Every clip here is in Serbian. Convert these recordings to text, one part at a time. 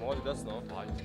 Ovdje desno, ajde.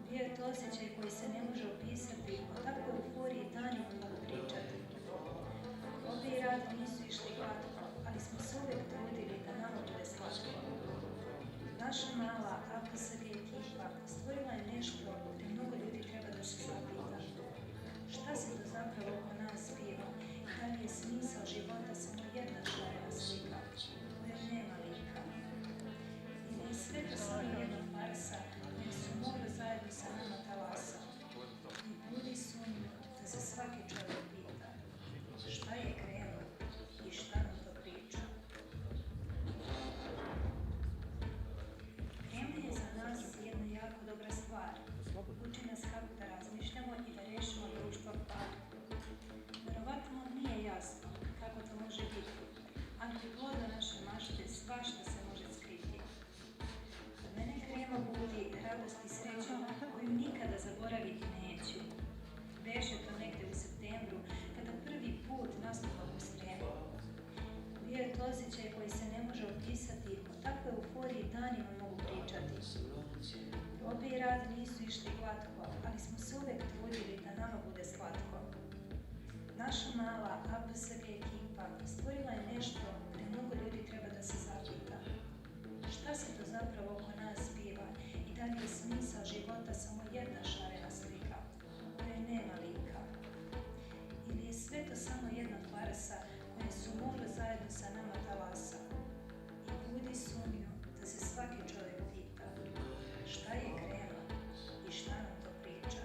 Bio je to osjećaj koji se ne može opisati, o takvoj euforiji danima mogu pričati. Ovdje i rad nisu išli glatko, ali smo se uvijek trudili da nama bude slatko. Naša mala APSG ekipa stvorila je nešto gdje mnogo ljudi treba da se zapita. Šta se to zapravo oko nas zbiva i da li je smisao života samo jedna šarena slika, koja nema lika? Ili je sve to samo jedna farsa, jer su more zajedno sa nama talasa. I budi sumnju da se svaki čovjek pita šta je krenuo i šta nam to priča. Vreme je za nas jedna jako dobra stvar. Uči nas kako da razmišljamo i da rešimo društvo par. Verovatno nije jasno kako to može biti, ali u plodu naše mašte svašta se može skriti. Od mene krema budi radost i sreću koju nikada zaboraviti neću. Beše to negde u septembru, kada prvi put nastupam u spremu. Bio je to osjećaj koji se ne može opisati, o takvoj euforiji danima mogu pričati. Probe i rad nisu išli glatko, ali smo se uvijek trudili da nama bude slatko. Naša mala APSG ekipa stvorila je nešto gdje mnogo ljudi treba da se zapita. Šta se to zapravo oko nas zbiva i da li je smisao života samo jedna šarena slika, u kojoj nema lika? Ili je sve to samo jedna farsa koja su more zajedno sa nama talasa? I budi sumnju da se svaki čovjek pita šta je krenuo i šta nam to priča.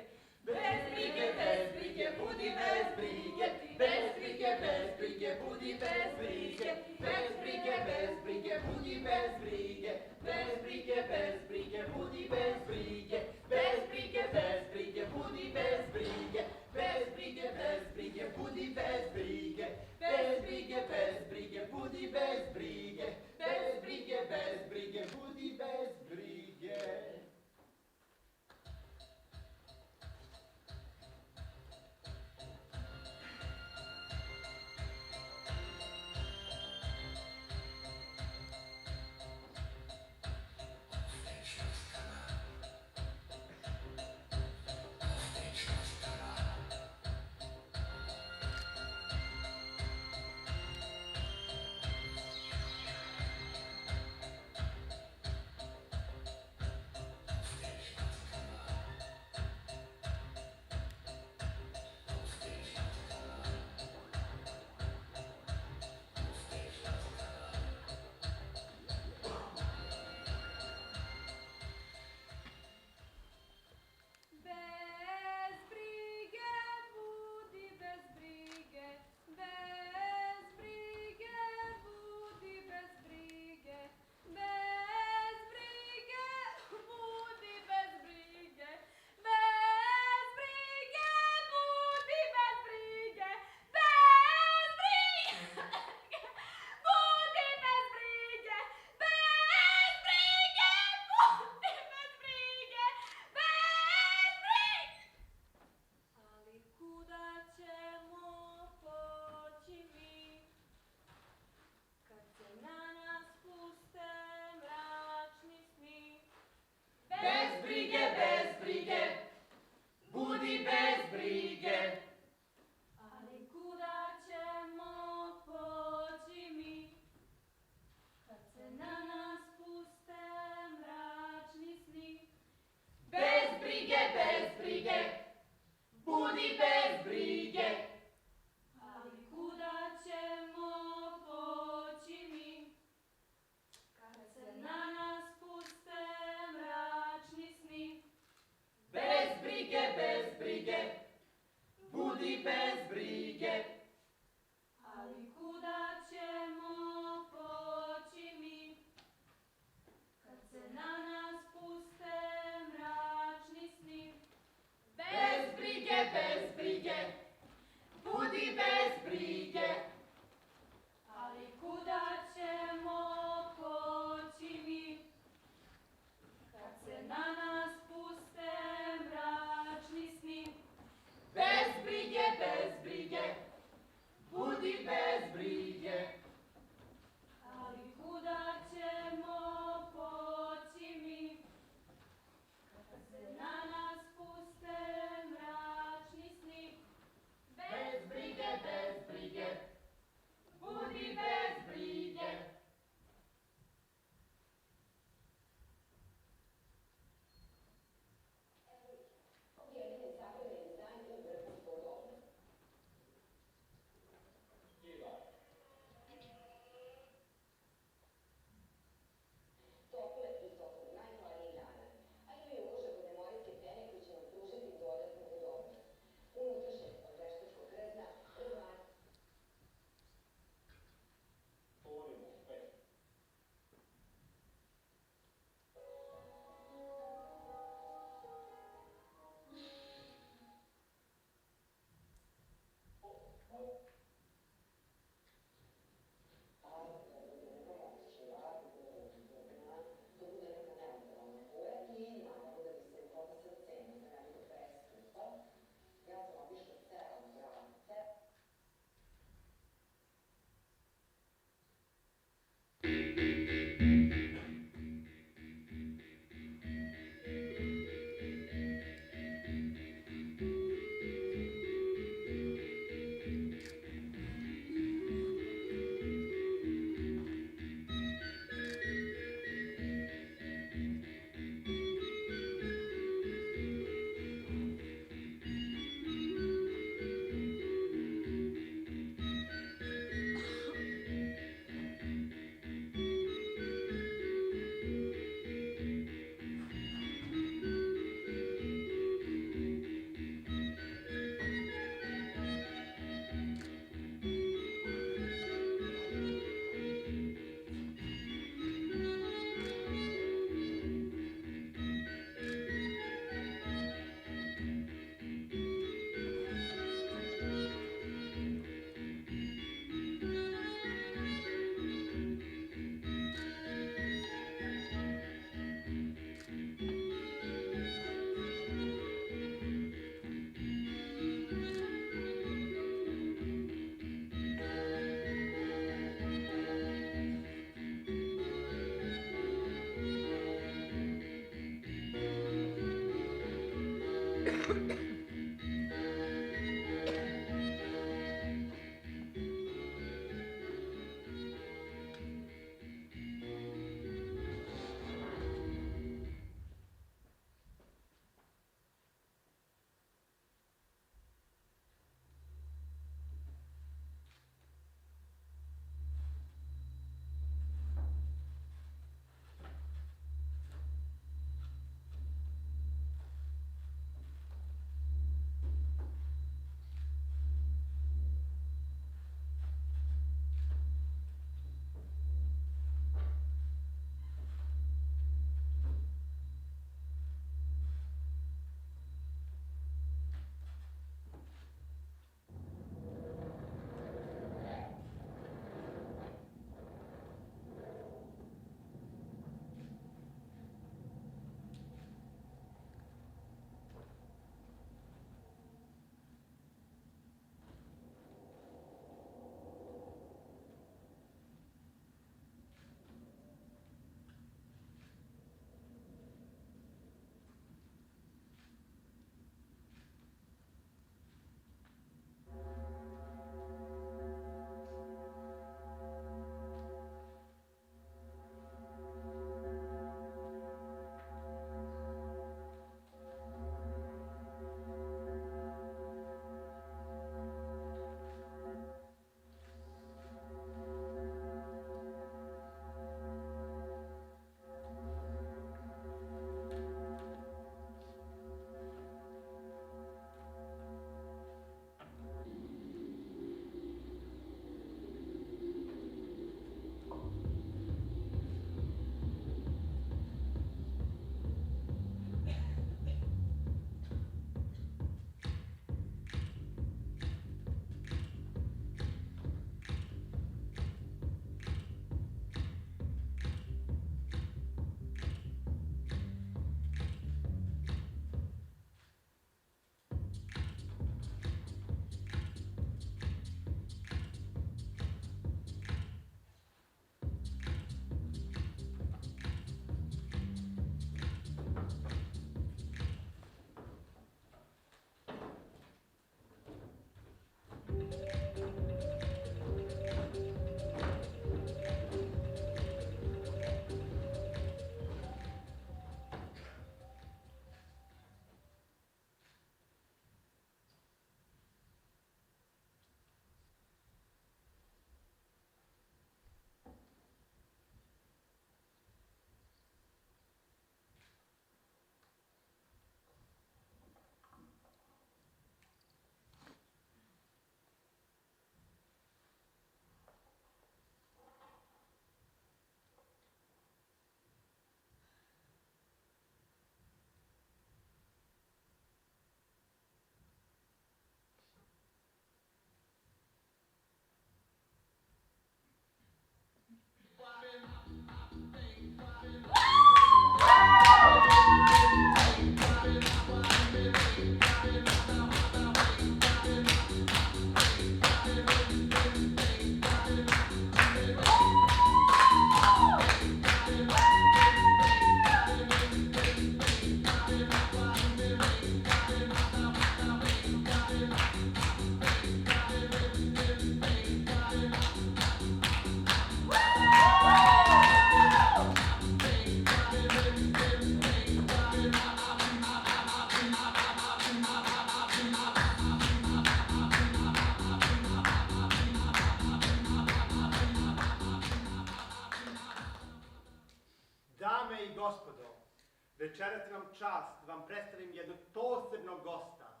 Večeras imam čast da vam predstavim jednog posebnog gosta,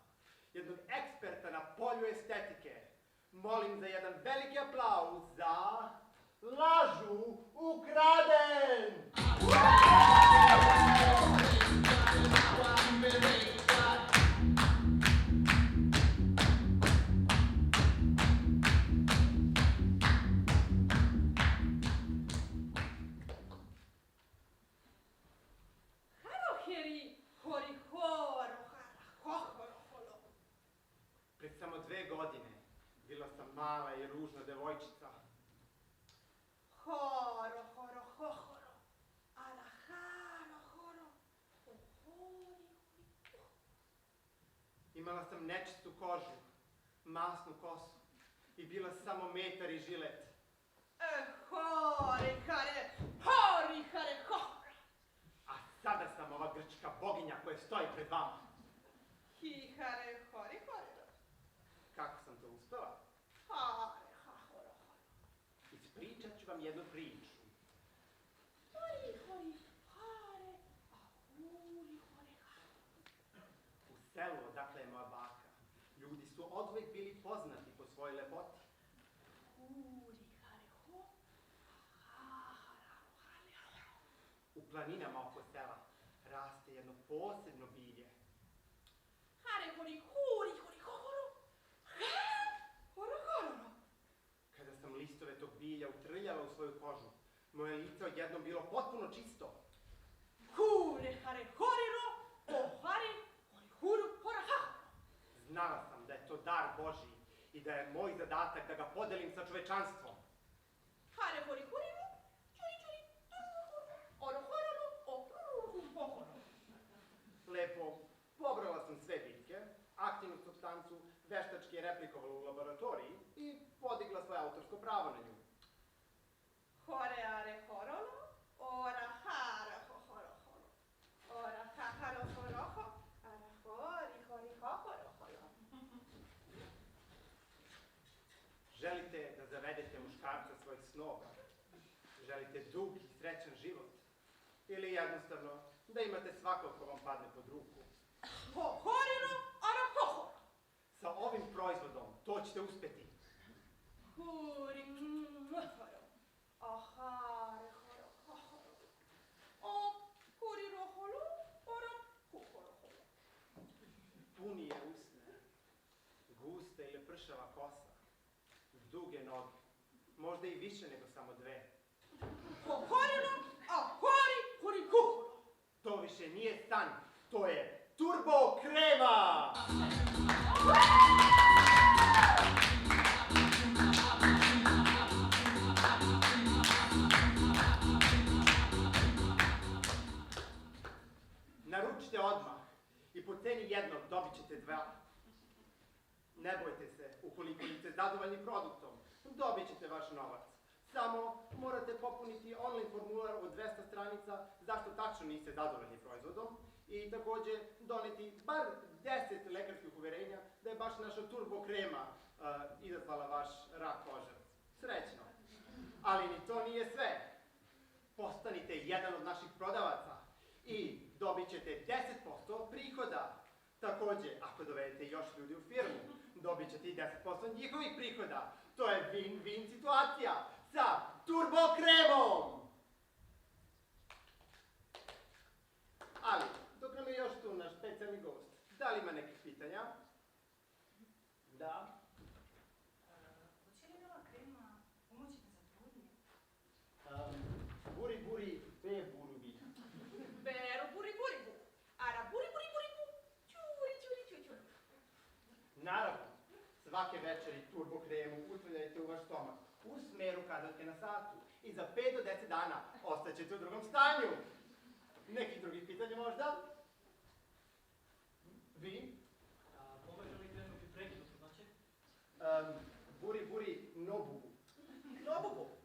jednog eksperta na polju estetike. Molim za jedan veliki aplauz za Lažu Ukraden! Pred samo 2 godine bila sam mala i ružna devojčica. Horo, horo, hohoro, araharo, horo, ohori, Imala sam nečistu kožu, masnu kosu i bila samo metar i žilet. hori, hare, hohora. A sada sam ova grčka boginja koja stoji pred vama. Hihare, hori, hori, Kako sam to uspela? hare, hahoro, horo. Ispričat ću vam jednu priču. Hori, hori, hare, ahuri, hori, hare. U selu odakle je moja baka, ljudi su oduvek bili poznati po svojoj lepoti. Huri, hare, ho, hahara, hale, horo. U planinama oko sela raste jedno posebno bilje. Hare, hori, huri, hori, hohoro, horo, horo. Kada sam listove tog bilja utrljala u svoju kožu, moje lice odjednom bilo potpuno čisto. Hure, hare, horiro, ohare, hori, huru, hora, hahoro. Znala sam da je to dar Božji i da je moj zadatak da ga podelim sa čovečanstvom. Hare, hori, huriro, čuri, čuri, oro, hororo, ohoro. Lepo pobrala sam sve biljke, aktivnu supstancu veštački replikovala u laboratoriji i podigla svoje autorsko pravo na nju. Hore, are, horolo, ora, hara, horo, horo. Ora, haharo, horoho, ara, hori, hori, hohoro, horo. Želite da zavedete muškarca svojih snova? Želite dug i srećan život? Ili jednostavno da imate svakog ko vam padne pod ruku? Horiro, ara, hohoro. Sa ovim proizvodom to ćete uspeti. Huri, horo. Ahare, horo, hohoro. O, huriro, holo, ora, hohoro, horo. Punije usne, gusta ili pršava kosa, duge noge, možda i više nego samo 2. Horiro, a hori, huri, hohoro. To više nije stan, to je turbo krema! Naručite odmah i po ceni jednog dobit ćete 2. Ne bojte se, ukoliko ste zadovoljni produktom, dobit ćete vaš novac. Samo morate popuniti online formular od 200 stranica zašto tačno niste zadovoljni proizvodom i također doneti bar 10 lekarskih uverenja da je baš naša turbo krema izazvala vaš rak kože. Srećno! Ali ni to nije sve. Postanite jedan od naših prodavaca i dobit ćete 10% prihoda. Također, ako dovedete još ljudi u firmu, dobit ćete i 10% njihovih prihoda. To je win-win situacija sa turbo kremom! Ali, dok nam je još tu naš specijalni gost, da li ima nekih pitanja? Da? Hoće li ova krema pomoći da zatrudnje? Buri, buri, be, buru, bi. Beru, buri, buri, bu. Ara, buri, buri, buri, bu. Čuri, čuri, čuri, čuri. Naravno, svake večeri turbo kremu utrljajte u vaš stomak u smeru kazaljke na satu i za 5 do 10 dana ostaćete u drugom stanju. Nekih drugih pitanja možda? Vi? Pomaže li krenuti prekid od trudnoće? Buri, buri, no bubu. Nobubu.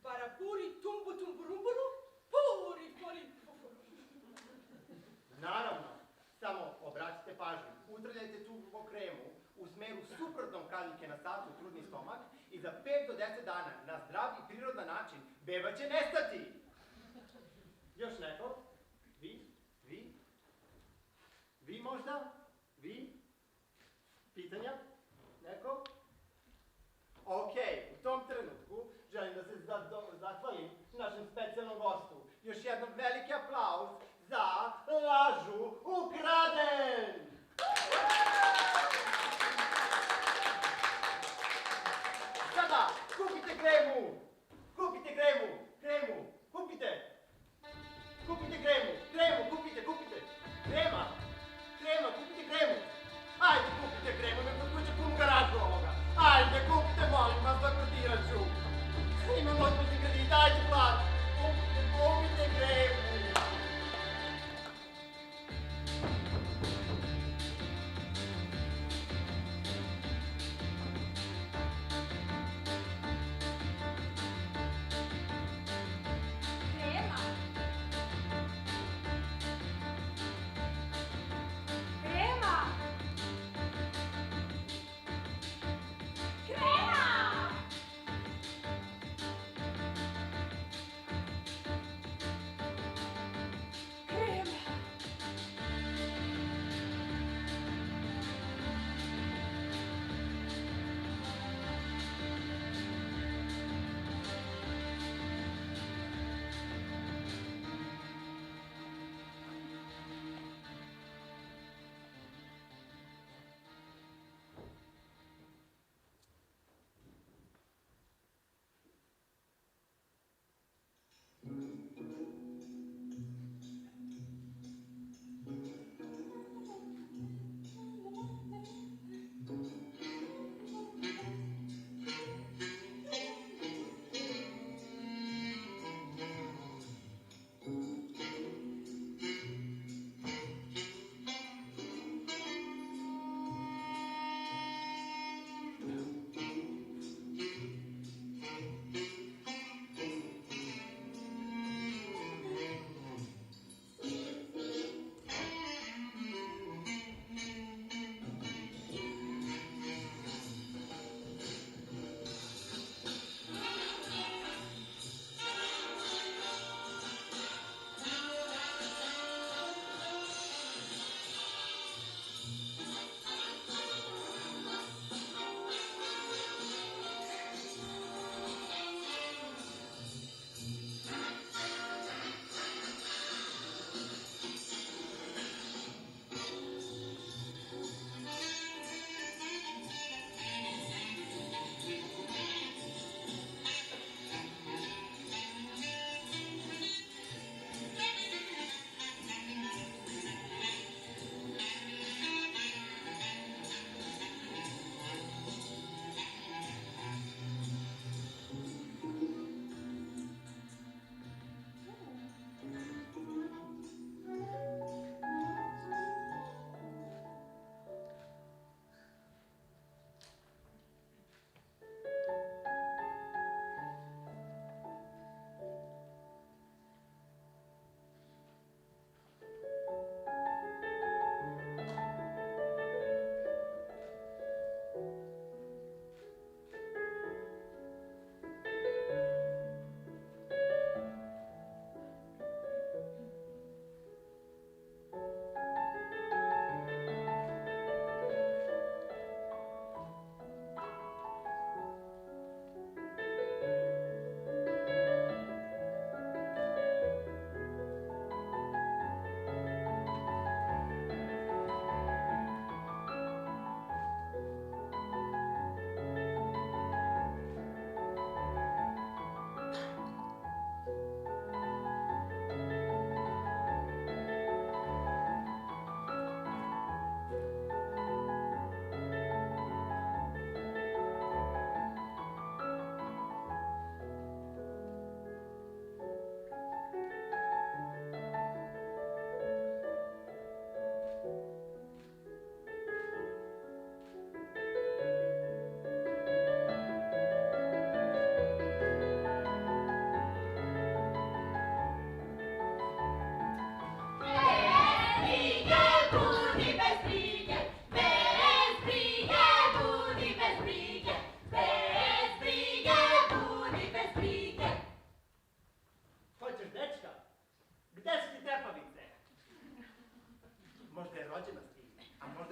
Bara, buri, tumbu, tumbu, rumbulu. Puri, puri, puri. Naravno, samo obratite pažnju, utrljajte turbo kremu u smeru suprotnom kazaljke na satu u trudni stomak i za 5 do 10 dana na zdrav i prirodan način beba će nestati. Još neko? Vi? Vi?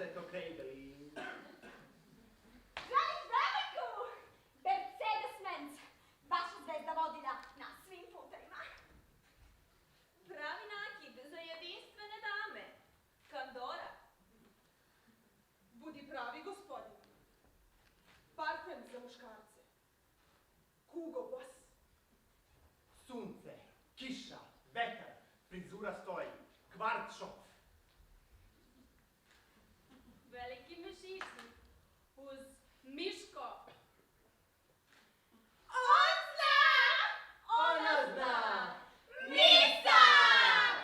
ste to krenuli? Želim Rebecku! Mercedes-Benz, vaša zvezda vodilja na svim putevima. Pravi nakid za jedinstvene dame. Kandora. Budi pravi gospodin. Parfem za muškarce. Hugo Boss. Sunce, kiša, vetar, frizura stoji, kvart šop. Veliki mišići. Uz miško. On zna! Ona zna! Nisam!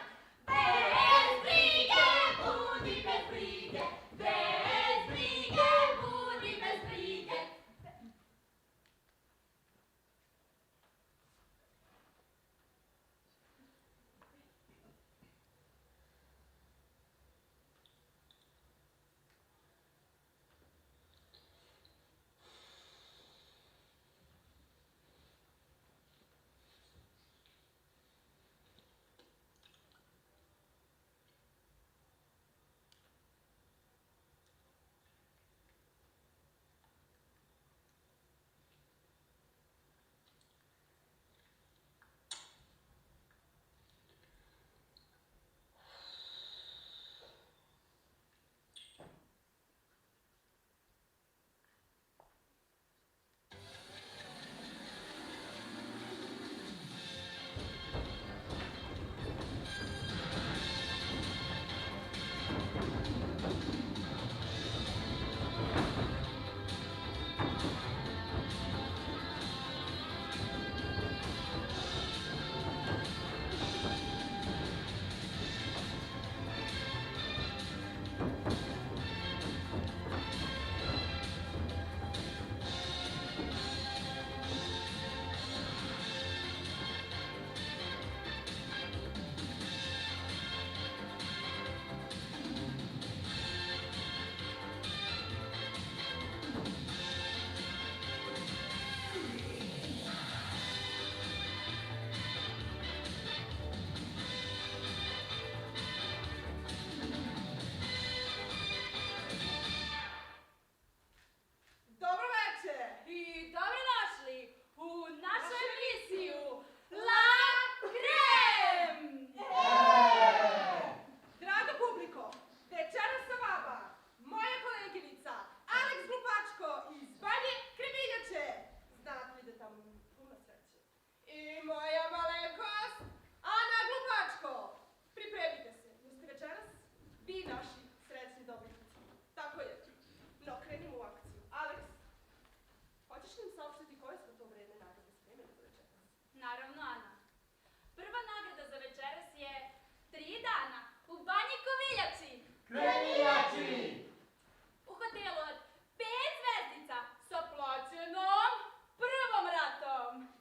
Bez brige, budi bez brige. Bez brige, budi bez brige. Dobro večer. I dobrodošli u našu emisiju La Creme! Draga publiko, večeras sa vama moja koleginica Aleks Glupačko iz Banje Krebiljače. Znate li da tamo puno sreće? I moja malenkost Ana Glupačko. Pripremite se, jer ste večeras vi naši srećni dobitnici. Tako je. No, krenimo u akciju. Aleks, hoćeš li nam saopštiti koje su to vredne nagrade spremene za večeras? Naravno, Ana. Prva nagrada za večeras je 3 dana u Banji Koviljači. Kremijači! U hotelu od 5 zvezdica sa plaćenom prvom ratom.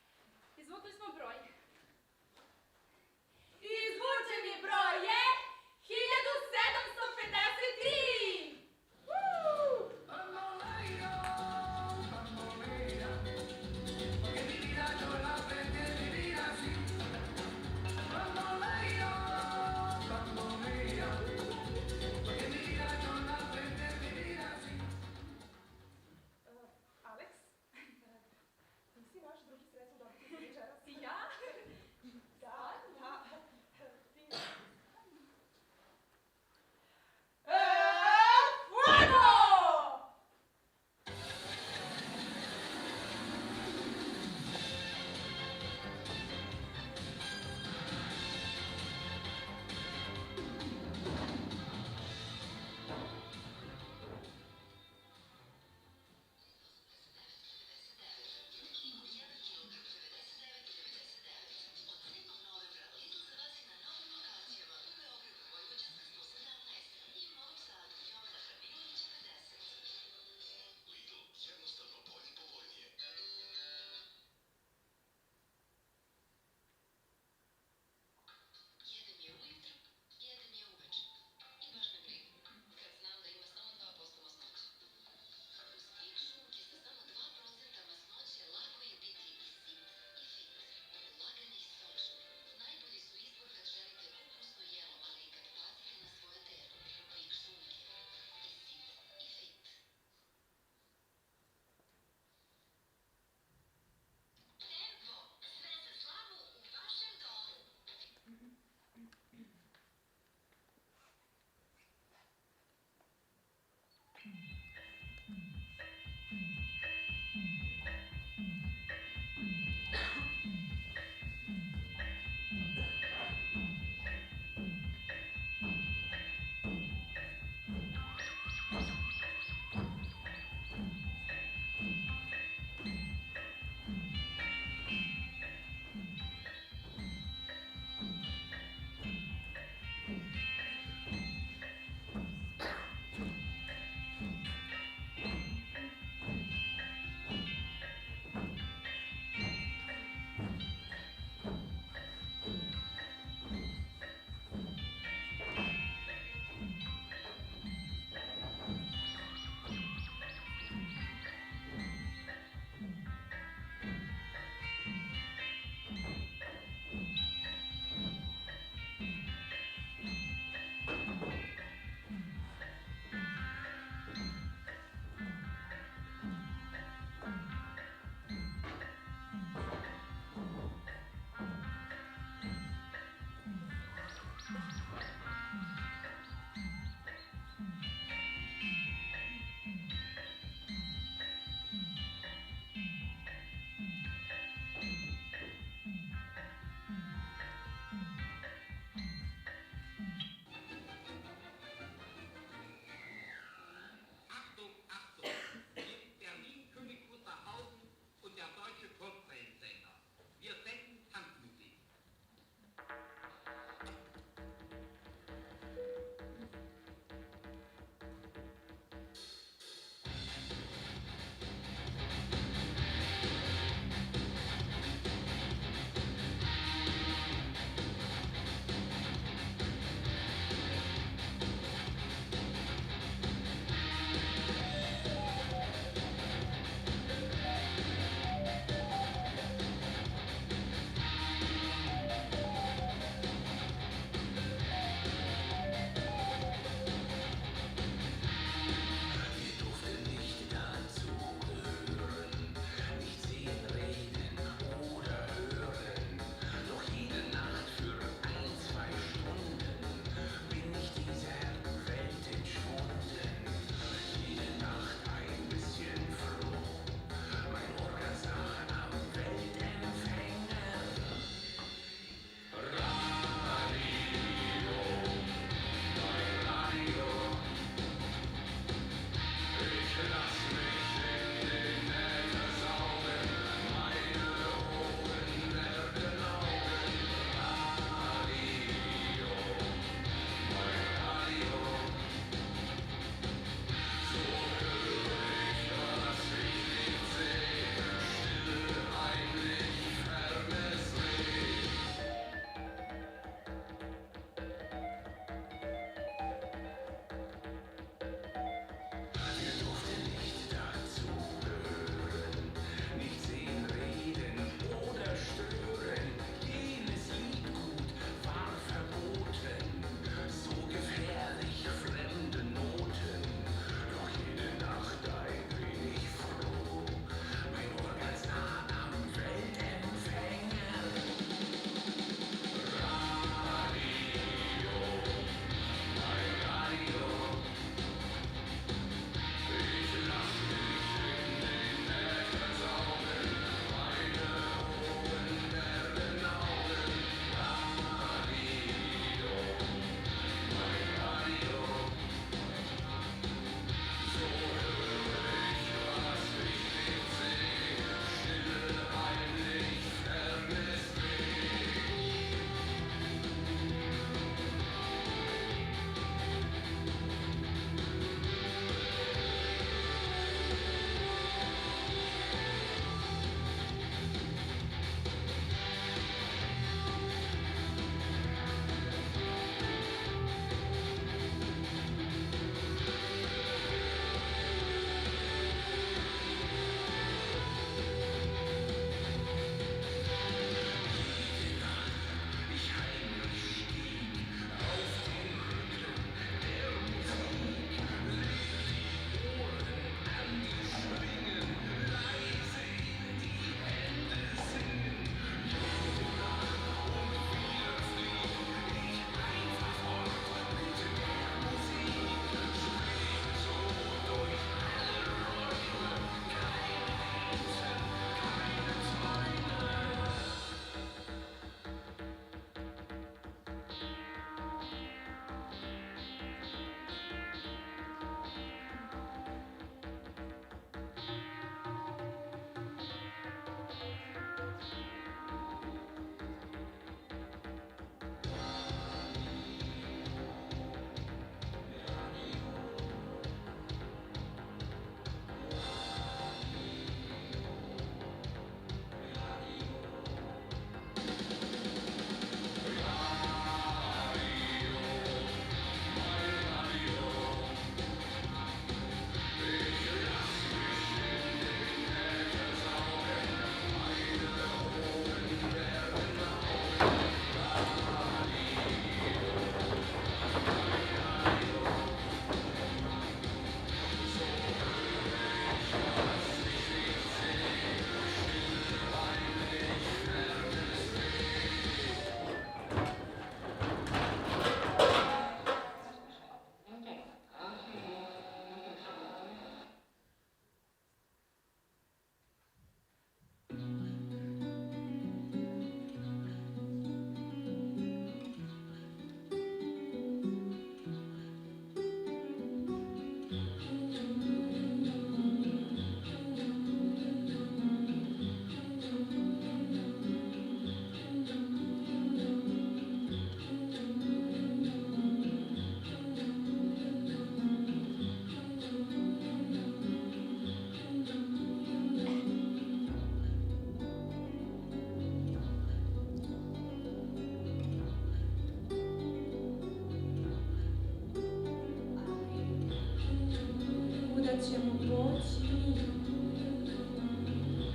kuda ćemo poći mi,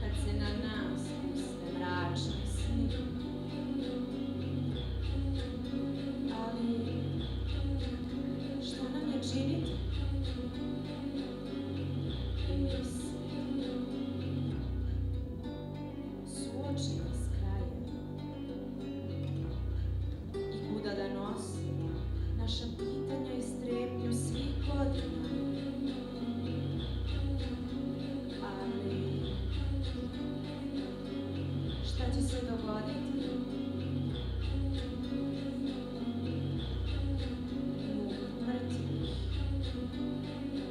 kad se na nas puste mračni sni. Ali, šta nam je činiti? I misli, suočeni s krajem. I kuda da nosimo naša pitanja i strepnju svih godina. Ali, šta će se dogoditi? Muk mrtvih,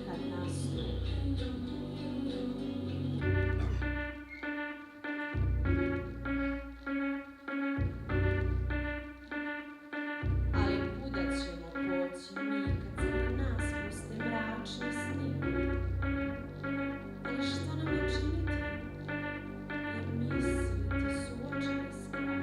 kad nastupi. Ali kuda ćemo poći mi kad se na nas puste mračni sni? Ali šta nam je činiti? Jer misli ti suočeni s krajem.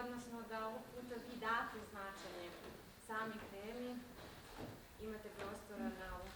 odnosno da ovog puta vi date značenje sami temi. Imate prostora na ovom